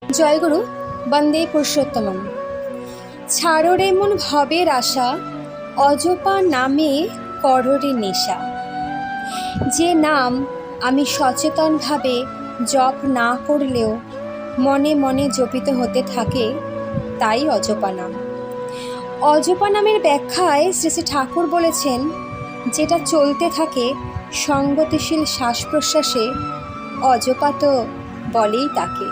জয়গুরু, বন্দে পুরুষোত্তমম। ছাড়ো রে মন ভবের আশা, অজপা নামে কররে নেশা। যে নাম আমি সচেতনভাবে জপ না করলেও মনে মনে জপিত হতে থাকে, তাই অজপা নাম। অজপা নামের ব্যাখ্যায় শ্রী শ্রী ঠাকুর বলেছেন, যেটা চলতে থাকে সঙ্গতিশীল শ্বাস প্রশ্বাসে, অজপা তো বলেই তাকে।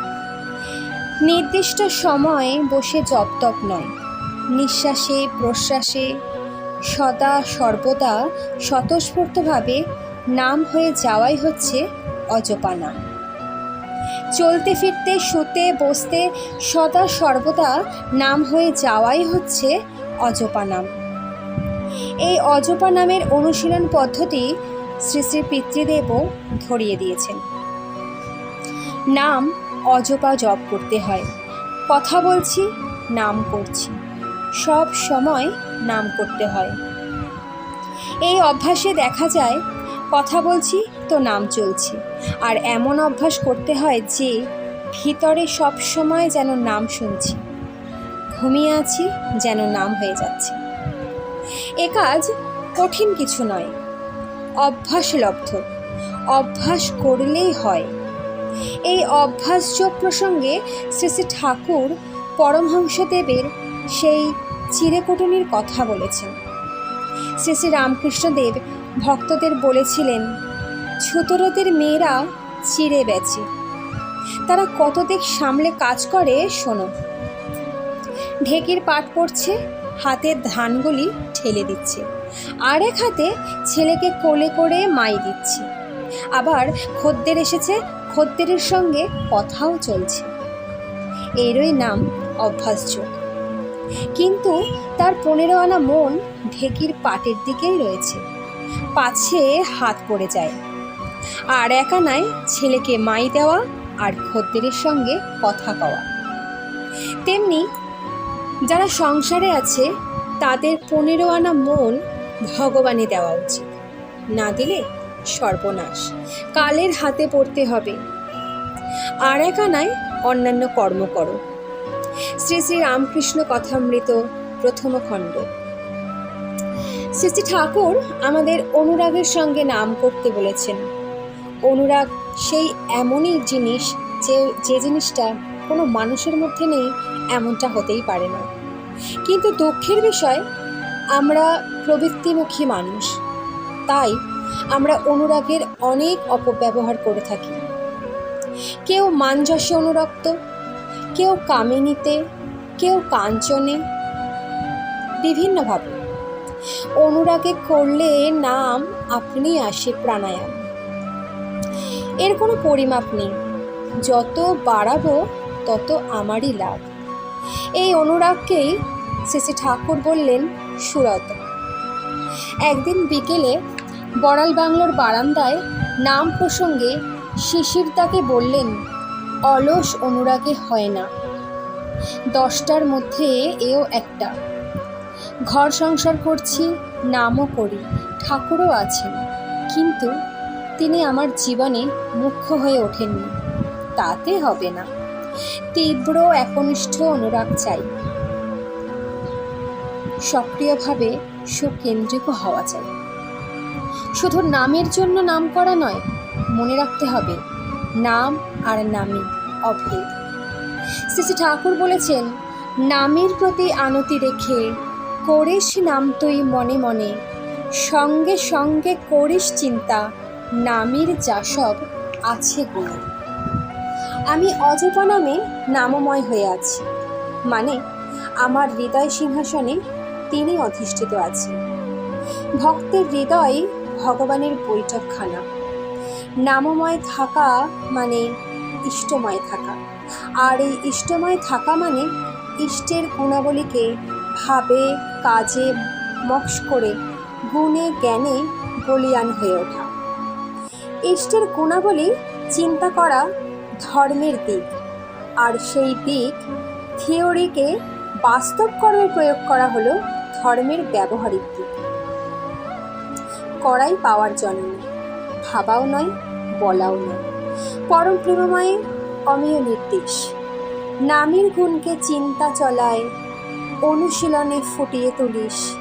নির্দিষ্ট সময়ে বসে জপ তপ নয়, নিঃশ্বাসে প্রশ্বাসে সদা সর্বদা স্বতঃস্ফূর্তভাবে নাম হয়ে যাওয়াই হচ্ছে অজপা নাম। চলতে ফিরতে শুতে বসতে সদা সর্বদা নাম হয়ে যাওয়াই হচ্ছে অজপা নাম। এই অজপা নামের অনুশীলন পদ্ধতি শ্রী শ্রী পিতৃদেবও ধরিয়ে দিয়েছেন। নাম অজপা জপ করতে হয়। কথা বলছি, নাম করছি, সব সময় নাম করতে হয়। এই অভ্যাসে দেখা যায় কথা বলছি তো নাম চলছে, আর এমন অভ্যাস করতে হয় যে ভিতরে সব সময় যেন নাম শুনছি, ঘুমিয়ে আছি যেন নাম হয়ে যাচ্ছে। এ কাজ কঠিন কিছু নয়, অভ্যাসলব্ধ, অভ্যাস করলেই হয়। এই অভ্যাসযোগ প্রসঙ্গে শ্রী শ্রী ঠাকুর পরমহংসদেবের সেই চিরেকুটুনির কথা বলেছেন। শ্রী শ্রী রামকৃষ্ণদেব ভক্তদের বলেছিলেন, ছুতোরদের মেয়েরা চিড়ে বেচে, তারা কত দিক সামলে কাজ করে শোনো। ঢেকির পাট পড়ছে, হাতের ধানগুলি ঠেলে দিচ্ছে, আর এক হাতে ছেলেকে কোলে করে মাই দিচ্ছে। আবার খদ্দের এসেছে, খদ্দেরের সঙ্গে কথাও চলছে। এরই নাম অভ্যাসযোগ। কিন্তু তার 15 আনা মন ঢেকির পাটের দিকেই রয়েছে, পাছে হাত পড়ে যায়। আর এক আনায় ছেলেকে মাই দেওয়া আর খদ্দেরের সঙ্গে কথা কওয়া। তেমনি যারা সংসারে আছে তাদের 15 আনা মন ভগবানে দেওয়া উচিত, না দিলে সর্বনাশ, কালের হাতে পড়তে হবে। আর এক আনায় অন্যান্য কর্ম করো। শ্রী শ্রী রামকৃষ্ণ কথামৃত প্রথম খণ্ড। শ্রী শ্রী ঠাকুর আমাদের অনুরাগের সঙ্গে নাম করতে বলেছেন। অনুরাগ সেই এমনই জিনিস যে জিনিসটা কোনো মানুষের মধ্যে নেই, এমনটা হতেই পারে না। কিন্তু দুঃখের বিষয়, আমরা প্রবৃত্তিমুখী মানুষ, তাই আমরা অনুরাগের অনেক অপব্যবহার করে থাকি। কেউ মানযশে অনুরক্ত, কেউ কামিনীতে, কেউ কাঞ্চনে, বিভিন্নভাবে। অনুরাগে করলে নাম আপনি আসে প্রাণায়াম। এর কোনো পরিমাপ নেই, যত বাড়াবো তত আমারই লাভ। এই অনুরাগকেই শ্রী শ্রী ঠাকুর বললেন সুরত। একদিন বিকেলে বড়াল বাংলোর বারান্দায় নাম প্রসঙ্গে শিশির তাকে বললেন, অলস অনুরাগে হয় না, 10টার মধ্যে এও একটা। ঘর সংসার করছি, নামও করি, ঠাকুরও আছেন, কিন্তু তিনি আমার জীবনে মুখ্য হয়ে ওঠেননি, তাতে হবে না। তীব্র একনিষ্ঠ অনুরাগ চাই, সক্রিয়ভাবে সুকেন্দ্রিক হওয়া চাই। শুধু নামের জন্য নাম করা নয়, মনে রাখতে হবে নাম আর নামী অভেদ। শ্রী শ্রী ঠাকুর বলেছেন, নামের প্রতি আনতি রেখে করিস নাম তুই মনে মনে, সঙ্গে সঙ্গে করিস চিন্তা, নামের যা সব আছে গুণে। আমি অজপা নামে নামময় হয়ে আছি, মানে আমার হৃদয় সিংহাসনে তিনি অধিষ্ঠিত আছেন। ভক্তের হৃদয় ভগবানের বৈঠকখানা। নামময় থাকা মানে ইষ্টময় থাকা, আর এই ইষ্টময় থাকা মানে ইষ্টের গুণাবলীকে ভাবে কাজে মক্ষ করে গুণে জ্ঞানে বলীয়ান হয়ে ওঠা। ইষ্টের গুণাবলী চিন্তা করা ধর্মের দিক, আর সেই দিক থিওরিকে বাস্তব কর্মে প্রয়োগ করা হলো ধর্মের ব্যবহারিক দিক। করাই পাওয়ার জন্য, ভাবাও নয়, বলাও নয়। পরম প্রেমময়ে অমেয় নির্দেশ। নামের গুণকে চিন্তা চলায় অনুশীলনে ফুটিয়ে তুলিস।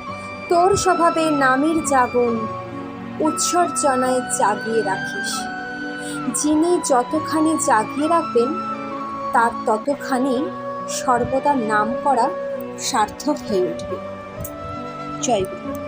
তোর স্বভাবে নামের জাগন উৎসর্জনায় জাগিয়ে রাখিস। যিনি যতখানি জাগিয়ে রাখবেন তার ততখানি সর্বদা নাম করা সার্থক হয়ে উঠবে। জয় গুরু।